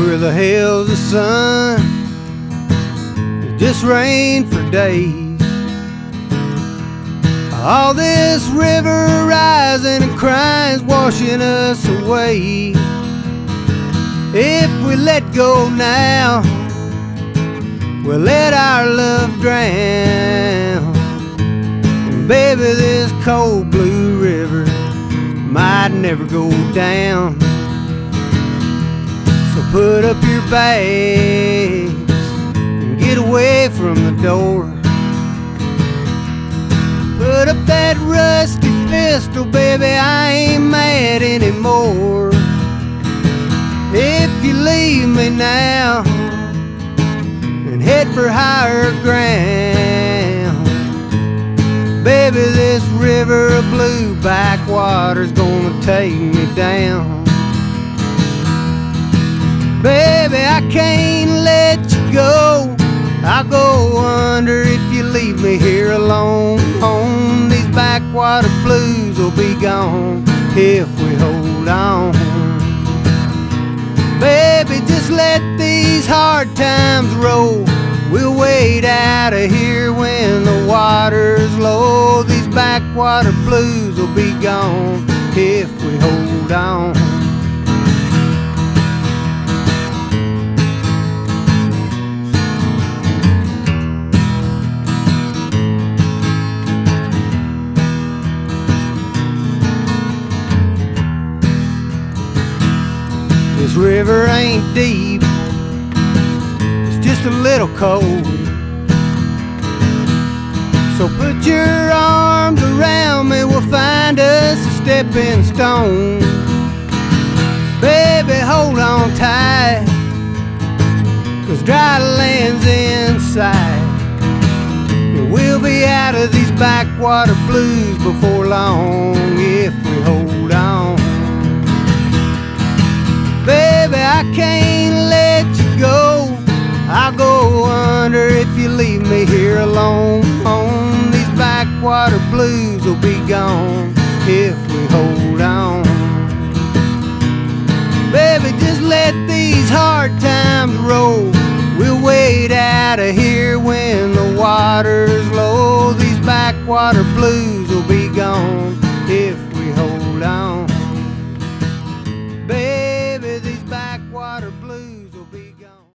where the hell's the sun? It just rained for days. All this river rising and crying's washing us away. If we let go now, we'll let our love drown. And baby, this cold blue river might never go down. So put up your bags and get away from the door. Put up that rusty pistol, baby, I ain't mad anymore. If you leave me now and head for higher ground, baby, this river of blue backwater's gonna take me down. Baby, I can't let you go. I'll go under if you leave me here alone. These backwater blues will be gone if we hold on. Baby, just let these hard times roll. We'll wade out of here when the water's low. These backwater blues will be gone if we hold on. This river ain't deep, it's just a little cold. So put your arms around me, we'll find us a stepping stone. Baby, hold on tight, 'cause dry land's in sight. And we'll be out of these backwater blues before long if we hold on. Baby, I can't let you go. I'll go under if you leave me here alone. These backwater blues will be gone if we hold on. Baby, just let these hard times roll. We'll wade out of here when the water's low. These backwater blues will be gone if we hold on.